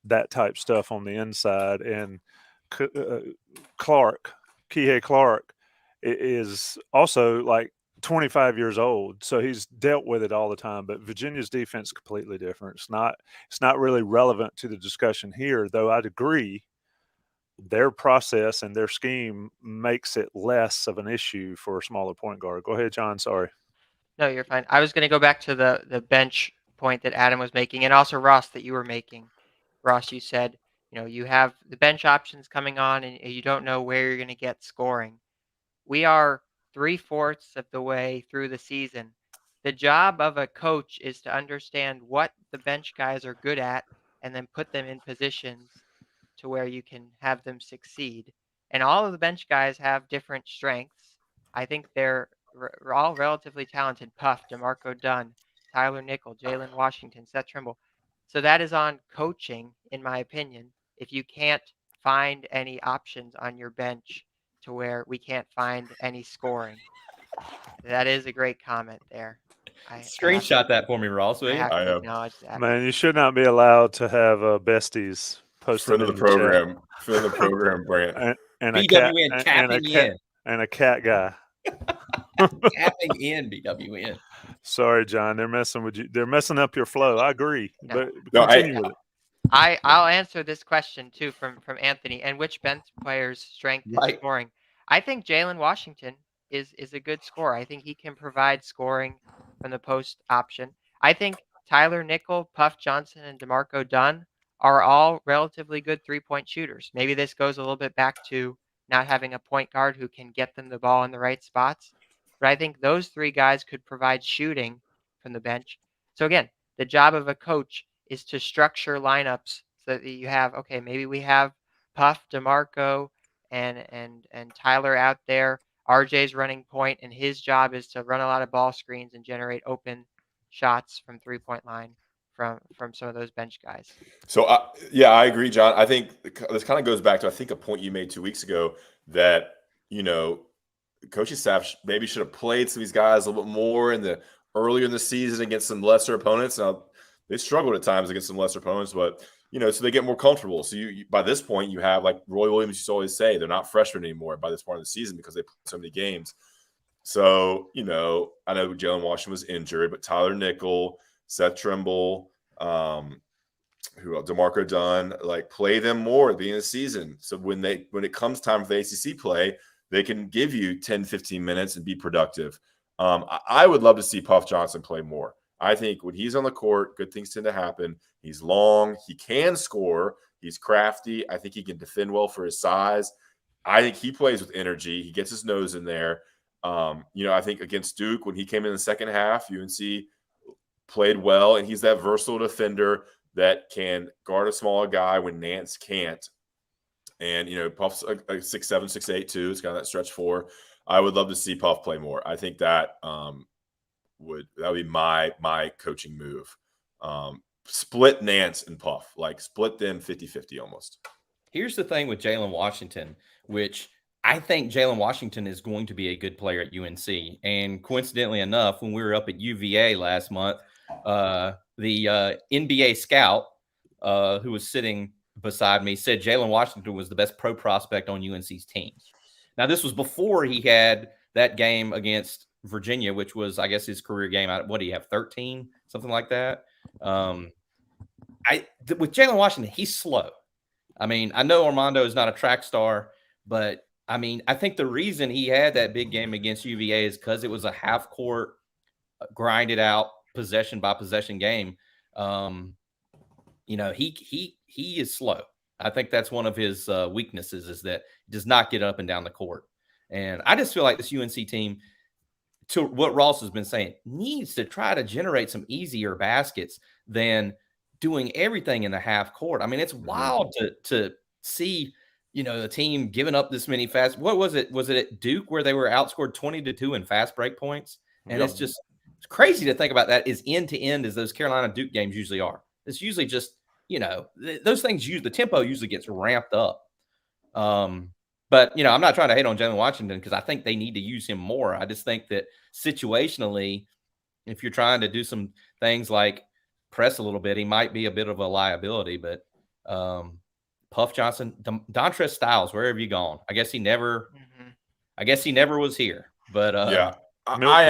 that type stuff on the inside, and Kihei Clark is also like 25 years old, so he's dealt with it all the time. But Virginia's defense is completely different. It's not really relevant to the discussion here, though I'd agree their process and their scheme makes it less of an issue for a smaller point guard. Go ahead, John. Sorry. No, you're fine. I was going to go back to the bench point that Adam was making, and also Ross that you were making. Ross, you said, you have the bench options coming on, and you don't know where you're going to get scoring. We are 3/4 of the way through the season. The job of a coach is to understand what the bench guys are good at and then put them in positions to where you can have them succeed. And all of the bench guys have different strengths. I think they're all relatively talented. Puff, DeMarco Dunn, Tyler Nickel, Jalen Washington, Seth Trimble. So that is on coaching, in my opinion. If you can't find any options on your bench to where we can't find any scoring. That is a great comment there. Screenshot that for me, Ross, will I you? have I to am. acknowledge that. Man, you should not be allowed to have besties post Friend them of in the program. Friend of the program, Brant. and a cat BWN and a tapping cat in. and a cat guy. Tapping in, BWN. Sorry, John. They're messing with you. They're messing up your flow. I agree, No. but No, continue with it. I'll answer this question too from Anthony. And which bench player's strength is Right. scoring? I think Jalen Washington is a good scorer. I think he can provide scoring from the post option. I think Tyler Nickel, Puff Johnson, and DeMarco Dunn are all relatively good 3-point shooters. Maybe this goes a little bit back to not having a point guard who can get them the ball in the right spots. But I think those three guys could provide shooting from the bench. So again, the job of a coach is to structure lineups so that you have, okay, maybe we have Puff, DeMarco, and Tyler out there. RJ's running point, and his job is to run a lot of ball screens and generate open shots from 3-point line from some of those bench guys. So, I agree, John. I think this kind of goes back to, I think, a point you made 2 weeks ago that, coaching staff maybe should have played some of these guys a little bit more earlier in the season against some lesser opponents. Now, they struggled at times against some lesser opponents, but, so they get more comfortable. So, you by this point, you have, like Roy Williams used to always say, they're not freshmen anymore by this part of the season because they played so many games. So, I know Jalen Washington was injured, but Tyler Nickel, Seth Trimble, DeMarco Dunn, like, play them more at the beginning of the season. So when it comes time for the ACC play, they can give you 10, 15 minutes and be productive. I would love to see Puff Johnson play more. I think when he's on the court, good things tend to happen. He's long. He can score. He's crafty. I think he can defend well for his size. I think he plays with energy. He gets his nose in there. I think against Duke, when he came in the second half, UNC played well, and he's that versatile defender that can guard a smaller guy when Nance can't. And, Puff's a 6'7", 6'8", too. It's got that stretch 4. I would love to see Puff play more. I think that would be my coaching move. Split Nance and Puff, like split them 50-50 almost. Here's the thing with Jalen Washington, which I think Jalen Washington is going to be a good player at UNC. And coincidentally enough, when we were up at UVA last month, the NBA scout who was sitting beside me said Jalen Washington was the best pro prospect on UNC's team. Now, this was before he had that game against Virginia, which was, I guess, his career game. What do you have, 13, something like that? With Jalen Washington, he's slow. I mean, I know Armando is not a track star, but I mean, I think the reason he had that big game against UVA is because it was a half court, grinded out, possession by possession game. He is slow. I think that's one of his weaknesses, is that he does not get up and down the court. And I just feel like this UNC team, to what Ross has been saying, needs to try to generate some easier baskets than doing everything in the half court. I mean, it's wild to see, the team giving up this many fast. What was it? Was it at Duke where they were outscored 20-2 in fast break points? And it's crazy to think about that as end to end as those Carolina Duke games usually are. It's usually just, those things the tempo usually gets ramped up. But, I'm not trying to hate on Jalen Washington because I think they need to use him more. I just think that situationally, if you're trying to do some things like press a little bit, he might be a bit of a liability. But Puff Johnson, Dontrez Styles, where have you gone? I guess he never was here. But yeah, I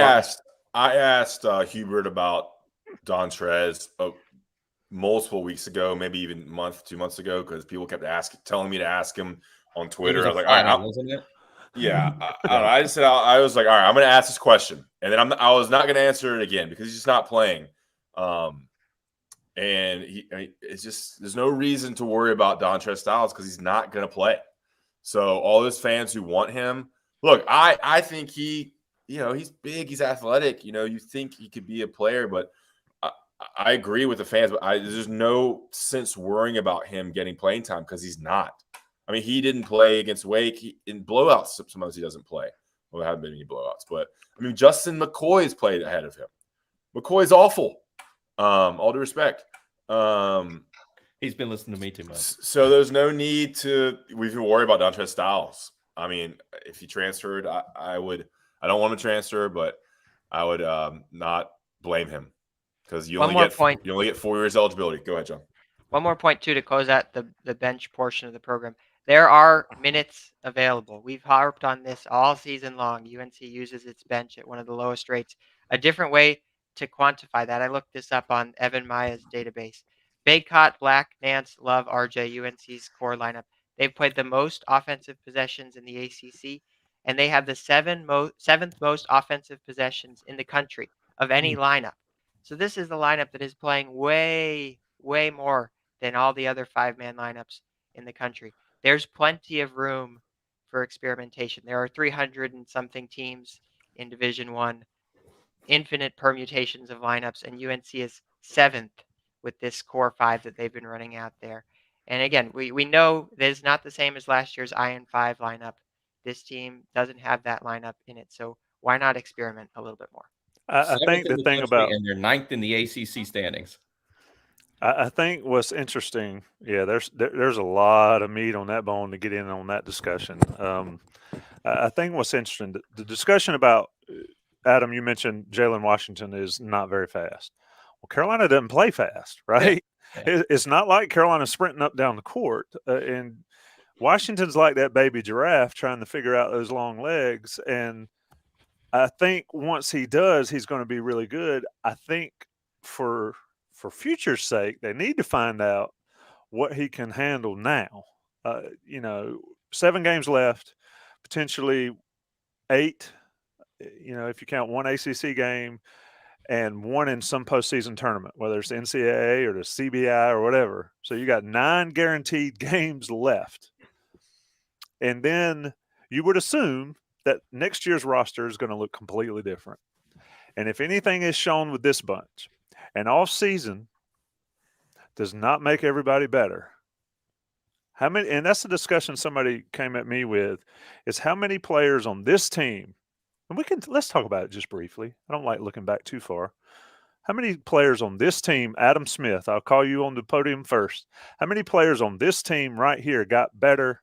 asked Hubert about Dontrez multiple weeks ago, maybe even a month, 2 months ago, because people kept telling me to ask him on Twitter. I was like, all right, wasn't it? Yeah, I don't know. I just said I was like, all right, I'm going to ask this question, and then I was not going to answer it again because he's just not playing. And it's just there's no reason to worry about Dontrez Styles because he's not going to play. So all those fans who want him, look, I think he's big, he's athletic. You think he could be a player, but I agree with the fans. But there's no sense worrying about him getting playing time because he's not. I mean, he didn't play against Wake. In blowouts, sometimes he doesn't play. Well, there haven't been any blowouts. But, I mean, Justin McCoy's played ahead of him. McCoy's awful, all due respect. He's been listening to me too much. So there's no need to even worry about Dontrez Styles. I mean, if he transferred, I would – I don't want to transfer, but I would not blame him because you only get 4 years eligibility. Go ahead, John. One more point, too, to close out the bench portion of the program. There are minutes available. We've harped on this all season long. UNC uses its bench at one of the lowest rates. A different way to quantify that, I looked this up on Evan Maya's database. Baycott, Black, Nance, Love, RJ, UNC's core lineup. They've played the most offensive possessions in the ACC, and they have the seventh most offensive possessions in the country of any lineup. So this is the lineup that is playing way, way more than all the other five-man lineups in the country. There's plenty of room for experimentation. There are 300 and something teams in Division I, infinite permutations of lineups, and UNC is 7th with this core 5 that they've been running out there. And again, we know that it's not the same as last year's Iron 5 lineup. This team doesn't have that lineup in it, so why not experiment a little bit more? I think the thing about – and they're 9th in the ACC standings. I think what's interesting, there's a lot of meat on that bone to get in on that discussion. I think what's interesting, the discussion about Adam, you mentioned Jalen Washington is not very fast. Well, Carolina doesn't play fast, right? Yeah. It's not like Carolina sprinting up down the court, and Washington's like that baby giraffe trying to figure out those long legs. And I think once he does, he's going to be really good. I think for future's sake, they need to find out what he can handle now. 7 games left, potentially 8, if you count one ACC game and one in some postseason tournament, whether it's the NCAA or the CBI or whatever. So you got 9 guaranteed games left. And then you would assume that next year's roster is going to look completely different. And if anything is shown with this bunch, an off season does not make everybody better. How many? And that's the discussion somebody came at me with, is how many players on this team, and let's talk about it just briefly. I don't like looking back too far. How many players on this team, Adam Smith, I'll call you on the podium first. How many players on this team right here got better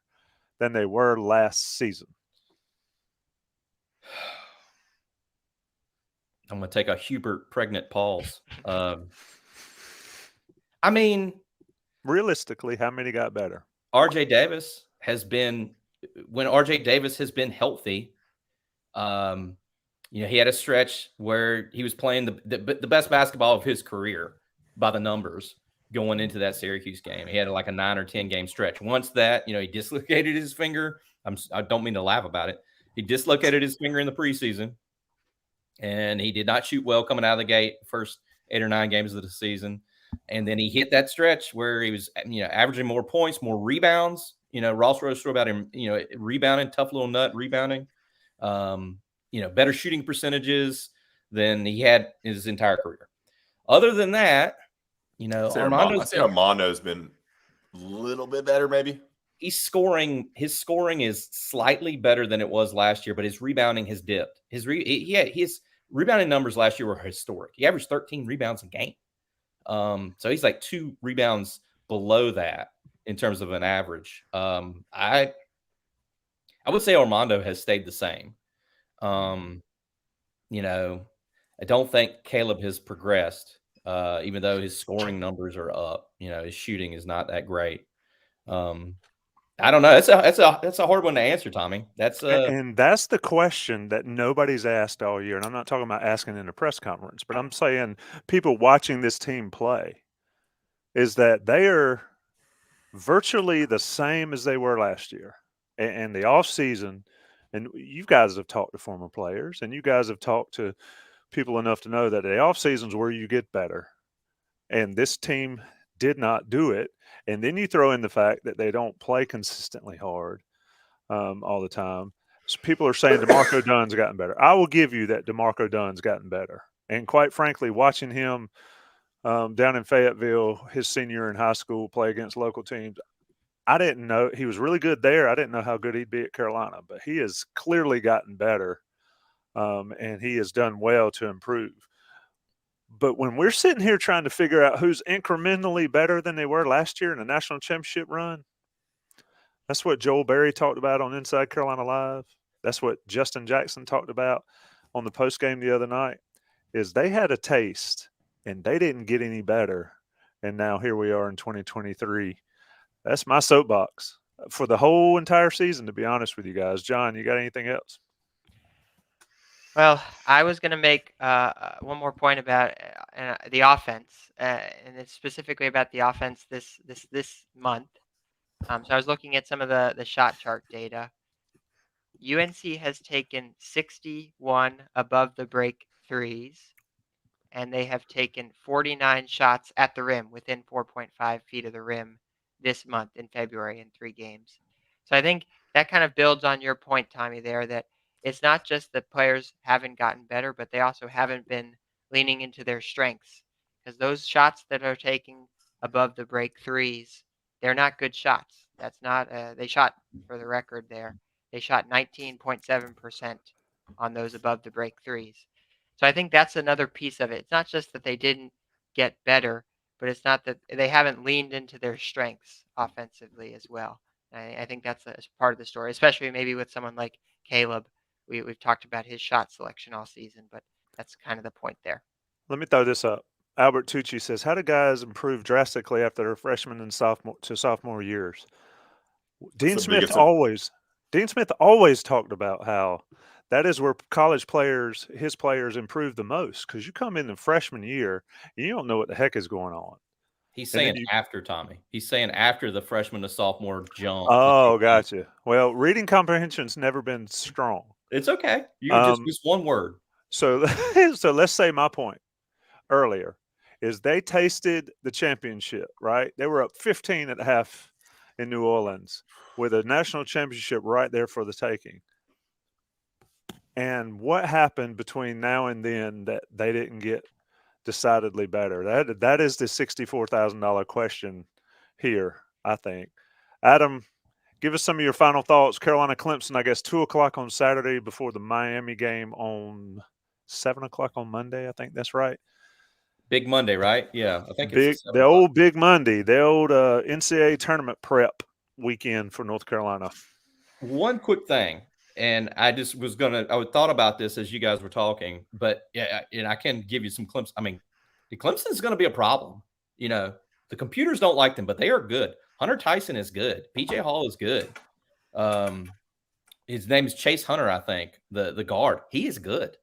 than they were last season? I'm going to take a Hubert pregnant pause. I mean, realistically, how many got better? RJ Davis has been, when RJ Davis has been healthy, he had a stretch where he was playing the best basketball of his career by the numbers going into that Syracuse game. He had like a 9 or 10 game stretch. Once that, he dislocated his finger. I don't mean to laugh about it. He dislocated his finger in the preseason, and he did not shoot well coming out of the gate first 8 or 9 games of the season. And then he hit that stretch where he was, averaging more points, more rebounds. Ross Rose about him, rebounding, tough little nut rebounding. Better shooting percentages than he had his entire career. Other than that, Armando's been a little bit better, maybe. His scoring is slightly better than it was last year, but his rebounding has dipped. His rebounding numbers last year were historic. He averaged 13 rebounds a game. So he's like 2 rebounds below that in terms of an average. I would say Armando has stayed the same. I don't think Caleb has progressed, even though his scoring numbers are up. His shooting is not that great. I don't know. That's a hard one to answer, Tommy. That's And that's the question that nobody's asked all year. And I'm not talking about asking in a press conference, but I'm saying people watching this team play is that they are virtually the same as they were last year. And the off season, and you guys have talked to former players, and you guys have talked to people enough to know that the off season's where you get better. And this team did not do it. And then you throw in the fact that they don't play consistently hard all the time. So people are saying DeMarco Dunn's gotten better. I will give you that DeMarco Dunn's gotten better. And quite frankly, watching him down in Fayetteville, his senior year in high school, play against local teams, I didn't know he was really good there. I didn't know how good he'd be at Carolina, but he has clearly gotten better, and he has done well to improve. But when we're sitting here trying to figure out who's incrementally better than they were last year in the national championship run, that's what Joel Berry talked about on Inside Carolina Live. That's what Justin Jackson talked about on the postgame the other night, is they had a taste and they didn't get any better. And now here we are in 2023. That's my soapbox for the whole entire season, to be honest with you guys. John, you got anything else? Well, I was going to make one more point about the offense, and it's specifically about the offense this month. So I was looking at some of the shot chart data. UNC has taken 61 above the break threes, and they have taken 49 shots at the rim within 4.5 feet of the rim this month in February in 3 games. So I think that kind of builds on your point, Tommy, there, that it's not just that players haven't gotten better, but they also haven't been leaning into their strengths. Because those shots that are taking above the break threes, they're not good shots. That's not, they shot, for the record there, they shot 19.7% on those above the break threes. So I think that's another piece of it. It's not just that they didn't get better, but it's not that they haven't leaned into their strengths offensively as well. I think that's part of the story, especially maybe with someone like Caleb. We've talked about his shot selection all season, but that's kind of the point there. Let me throw this up. Albert Tucci says, how do guys improve drastically after their freshman and sophomore years? Dean Smith always talked about how that is where college players, his players, improve the most, because you come in the freshman year and you don't know what the heck is going on. He's saying after, Tommy. He's saying after the freshman to sophomore jump. Oh, gotcha. Well, reading comprehension's never been strong. It's okay. You just one word. So let's say my point earlier is they tasted the championship, right? They were up 15 at half in New Orleans with a national championship right there for the taking. And what happened between now and then that they didn't get decidedly better? That is the $64,000 question here, I think. Adam, give us some of your final thoughts. Carolina Clemson, I guess 2:00 on Saturday before the Miami game on 7:00 on Monday. I think that's right. Big Monday, right? Yeah, I think it's the old Big Monday, the old NCAA tournament prep weekend for North Carolina. One quick thing, and I just was I thought about this as you guys were talking, but yeah, and I can give you some Clemson. I mean, Clemson is going to be a problem. You know, the computers don't like them, but they are good. Hunter Tyson is good. PJ Hall is good. His name is Chase Hunter, I think, the guard. He is good.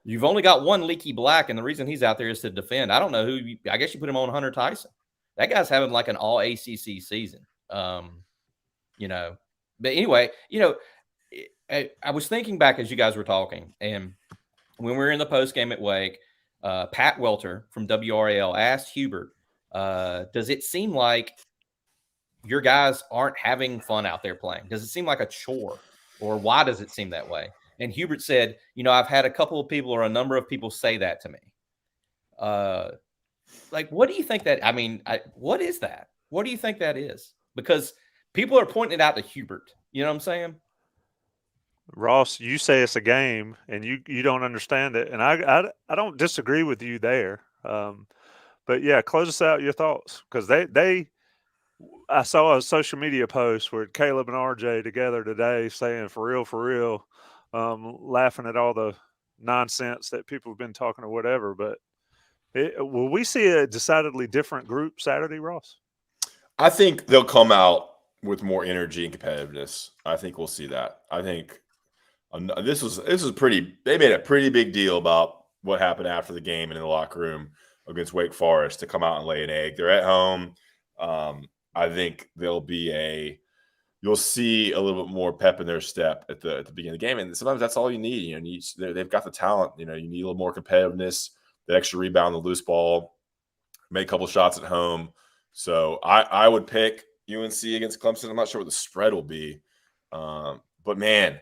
You've only got one Leaky Black, and the reason he's out there is to defend. I don't know who. I guess you put him on Hunter Tyson. That guy's having like an all ACC season. You know, but anyway, you know, I was thinking back as you guys were talking, and when we were in the post game at Wake, Pat Welter from WRAL asked Hubert, does it seem like your guys aren't having fun out there playing? Does it seem like a chore, or why does it seem that way? And Hubert said, you know, I've had a couple of people or a number of people say that to me. Like, what do you think that, I mean, what is that? What do you think that is? Because people are pointing it out to Hubert. You know what I'm saying? Ross, you say it's a game and you don't understand it. And I don't disagree with you there. But yeah, close us out your thoughts. Because I saw a social media post where Caleb and RJ together today saying for real, laughing at all the nonsense that people have been talking or whatever. But will we see a decidedly different group Saturday, Ross? I think they'll come out with more energy and competitiveness. I think we'll see that. I think this was pretty. They made a pretty big deal about what happened after the game and in the locker room against Wake Forest to come out and lay an egg. They're at home. I think you'll see a little bit more pep in their step at the beginning of the game, and sometimes that's all you need. You know, they've got the talent. You know, you need a little more competitiveness, the extra rebound, the loose ball, make a couple shots at home. So I would pick UNC against Clemson. I'm not sure what the spread will be, but man,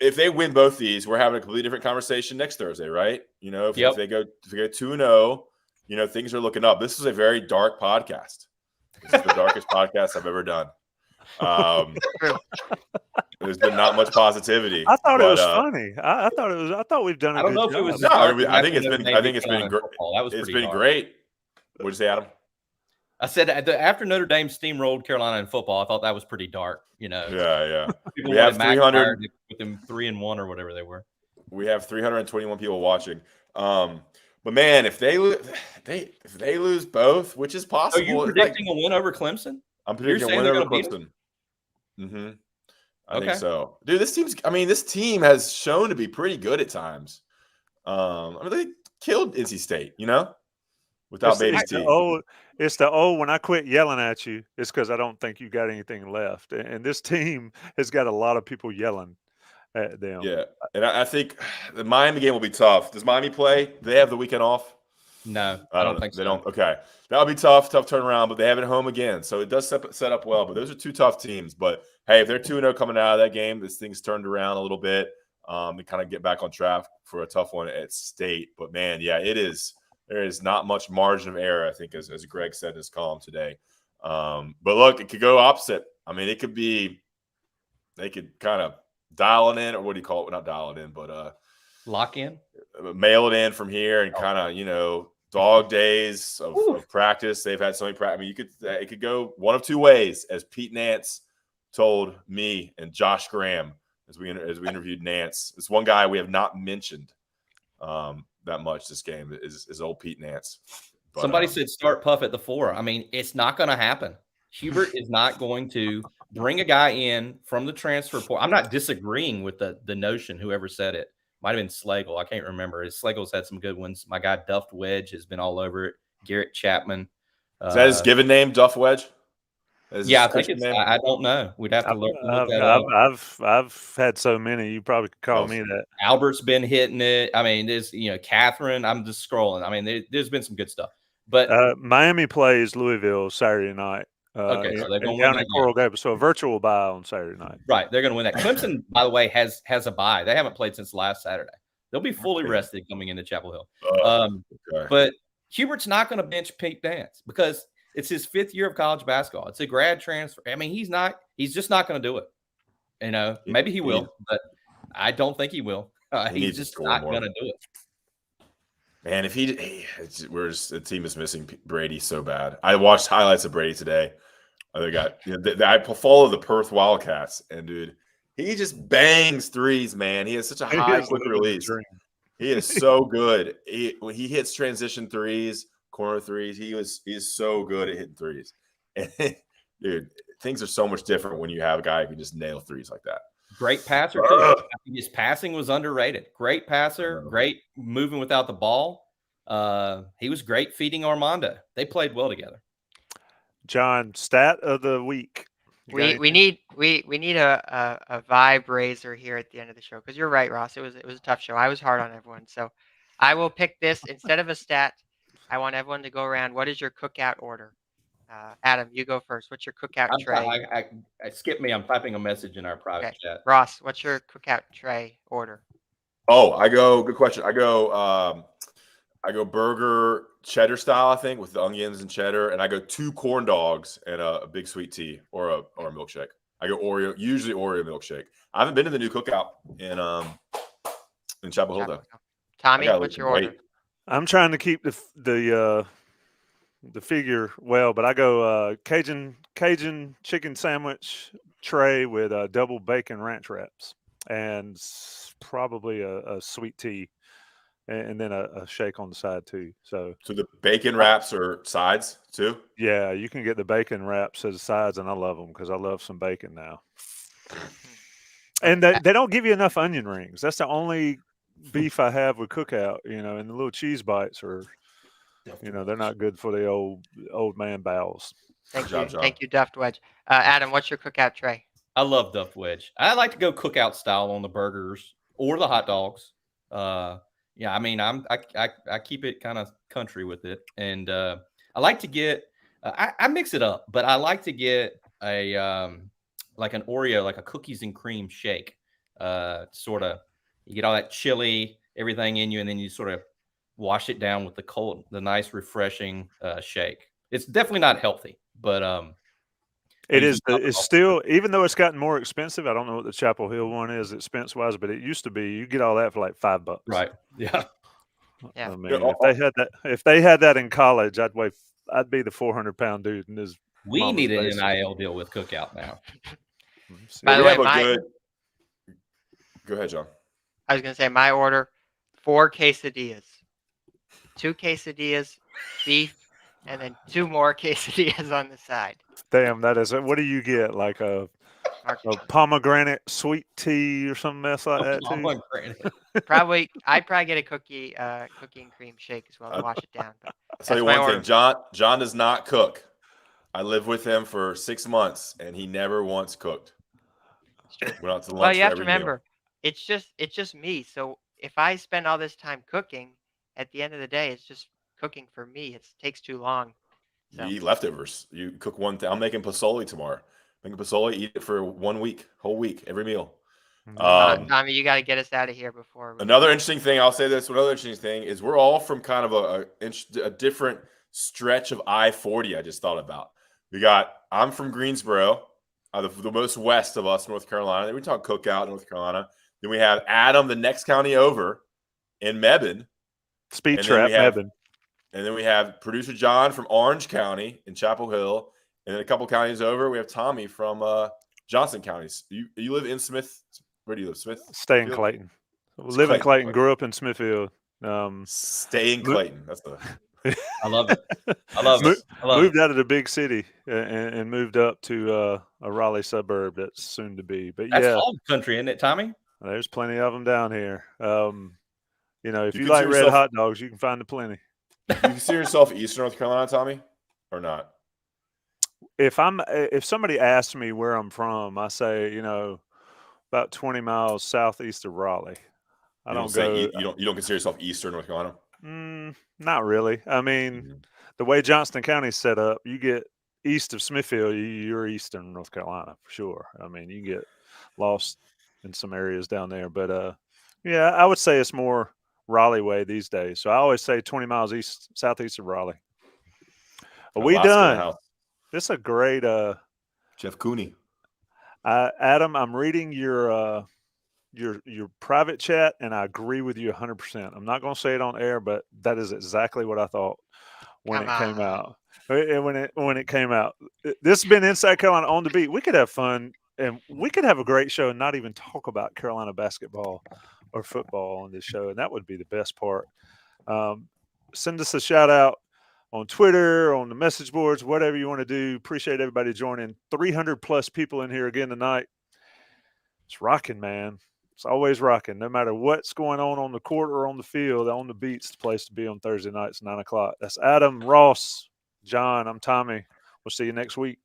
if they win both these, we're having a completely different conversation next Thursday, right? You know, if they go 2-0, you know, things are looking up. This is a very dark podcast. This is the darkest podcast I've ever done. There's been not much positivity. I thought it was funny. I thought we've done a good job. I don't know if it was. No, I think it's been great. That was it's pretty been dark. great. What'd you say, Adam? I said after Notre Dame steamrolled Carolina in football, I thought that was pretty dark. You know, Yeah. people We have wanted 300 with them 3-1 or whatever they were. We have 321 people watching. But man, if they lose both, which is Are possible, you predicting a win over Clemson? I'm predicting a win over Clemson. I think so, dude. This team has shown to be pretty good at times. They killed NC State, you know, without Baby T. It's when I quit yelling at you, it's because I don't think you got anything left. And this team has got a lot of people yelling at them. Yeah, and I think the Miami game will be tough. Does Miami play? Do they have the weekend off? No, I don't think so. They don't. Okay, that'll be tough turnaround, but they have it home again, so it does set up well. But those are two tough teams. But hey, if they're 2-0 coming out of that game, this thing's turned around a little bit. They kind of get back on track for a tough one at State. But man, yeah, it is. There is not much margin of error, I think, as Greg said in his column today. But look, it could go opposite. I mean, it could be they could kind of dial it in, or what do you call it? Not dial it in, but lock in, mail it in from here, and kind of, you know, dog days of practice. They've had so many practice. I mean, it could go one of two ways, as Pete Nance told me and Josh Graham as we interviewed Nance. It's one guy we have not mentioned that much this game is old Pete Nance. But, somebody said start Puff at the 4. I mean, it's not going to happen. Hubert is not going to bring a guy in from the transfer portal. I'm not disagreeing with the notion, whoever said it. Might have been Slagle. I can't remember. Slagle's had some good ones. My guy Duff Wedge has been all over it. Garrett Chapman. Is that his given name, Duff Wedge? Yeah, I think it's. I don't know. We'd have to look that up. I've had so many. You probably could call me that. Albert's been hitting it. I mean, there's Catherine. I'm just scrolling. I mean, there's been some good stuff. But Miami plays Louisville Saturday night. Okay, so they're going to win that Coral Gables. So a virtual bye on Saturday night. Right, they're going to win that. Clemson, by the way, has a bye. They haven't played since last Saturday. They'll be fully rested coming into Chapel Hill. But Hubert's not going to bench Pete Nance because it's his 5th year of college basketball. It's a grad transfer. I mean, he's just not going to do it. You know, maybe he will, but I don't think he will. He's just not going to do it. Man, if the team is missing Brady so bad. I watched highlights of Brady today. They got, I follow the Perth Wildcats, and dude, he just bangs threes, man. He has such a high quick release. He is so good. When he hits transition threes, corner threes, he's so good at hitting threes. And dude, things are so much different when you have a guy who can just nail threes like that. Great passer too. I think his passing was underrated. Great passer, great moving without the ball. He was great feeding Armando. They played well together. John, stat of the week. We need a vibe raiser here at the end of the show, because you're right, Ross. It was a tough show. I was hard on everyone, so I will pick this instead of a stat. I want everyone to go around. What is your cookout order? Adam, you go first. What's your cookout tray? I skip me. I'm typing a message in our private chat. Ross, what's your cookout tray order? Oh, good question. I go burger cheddar style, I think, with the onions and cheddar, and I go 2 corn dogs and a big sweet tea or a milkshake. I go Oreo, usually Oreo milkshake. I haven't been to the new cookout in Chapel Hill though. Tommy, what's your order? I'm trying to keep the figure well, but I go Cajun chicken sandwich tray with double bacon ranch wraps and probably a sweet tea and then a shake on the side too. So the bacon wraps are sides too. yeah, you can get the bacon wraps as sides, and I love them because I love some bacon now. And they don't give you enough onion rings. That's the only beef I have with Cookout. And the little cheese bites are, they're not good for the old man bowels. Thank Good you, job, John. thank you, Duffed Wedge. Adam, what's your Cookout tray? I love Duff Wedge. I like to go cookout style on the burgers or the hot dogs. Yeah, I mean, I keep it kind of country with it, and I like to get I mix it up, but I like to get a like an Oreo, like a cookies and cream shake. Sort of, you get all that chili, everything in you, and then you sort of wash it down with the nice, refreshing shake. It's definitely not healthy, but It's still, even though it's gotten more expensive. I don't know what the Chapel Hill one is expense wise, but it used to be you get all that for like $5. right, yeah. Yeah. I mean, if they had that in college, I'd be the 400-pound dude in his. We mama's need an basement. NIL deal with Cookout now. By the way, Go ahead, John. I was going to say my order: 4 quesadillas, 2 quesadillas, beef, and then 2 more quesadillas on the side. Damn, that is. What do you get? Like a pomegranate sweet tea or some mess like that too? I'd probably get a cookie and cream shake as well to wash it down. But I'll tell you one thing, John does not cook. I lived with him for 6 months, and he never once cooked. Went out to lunch. Well, you have to remember, it's just me. So if I spend all this time cooking, at the end of the day, it's just cooking for me. It takes too long. So. You eat leftovers. You cook one thing. I'm making pozole tomorrow. Making pozole, eat it for 1 week, whole week, every meal. Tommy, you got to get us out of here before. Another interesting thing, I'll say this. Another interesting thing is we're all from kind of a different stretch of I-40. I just thought about. I'm from Greensboro, the most west of us, North Carolina. Then we talk Cookout, North Carolina. Then we have Adam, the next county over, in Mebane. Speed Trap, Mebane. And then we have producer John from Orange County in Chapel Hill. And then a couple counties over, we have Tommy from Johnson counties. You live in Smith? Where do you live? Smith? Stay in Clayton. Live in Clayton. Grew up in Smithfield. Stay in Clayton. That's the. I love it. I love it. Moved out of the big city and moved up to a Raleigh suburb that's soon to be. But that's yeah, hog country, isn't it, Tommy? There's plenty of them down here. If you like red hot dogs, you can find the plenty. You consider yourself Eastern North Carolina, Tommy, or not? If somebody asks me where I'm from, I say about 20 miles southeast of Raleigh. You don't consider yourself Eastern North Carolina? Not really. I mean, the way Johnston County's set up, you get east of Smithfield, you're Eastern North Carolina for sure. I mean, you get lost in some areas down there, but yeah, I would say it's more Raleigh way these days. So I always say 20 miles southeast of Raleigh. Are we done? This is a great Jeff Cooney. Adam, I'm reading your private chat, and I agree with you 100%. I'm not going to say it on air, but that is exactly what I thought when it came out. When it came out, this has been Inside Carolina on the Beat. We could have fun, and we could have a great show and not even talk about Carolina basketball or football on this show, and that would be the best part. Send us a shout out on Twitter, on the message boards, whatever you want to do. Appreciate everybody joining. 300 plus people in here again tonight. It's rocking, man. It's always rocking. No matter what's going on the court or on the field, on the Beat's the place to be on Thursday nights, 9 o'clock. That's Adam, Ross, John. I'm Tommy. We'll see you next week.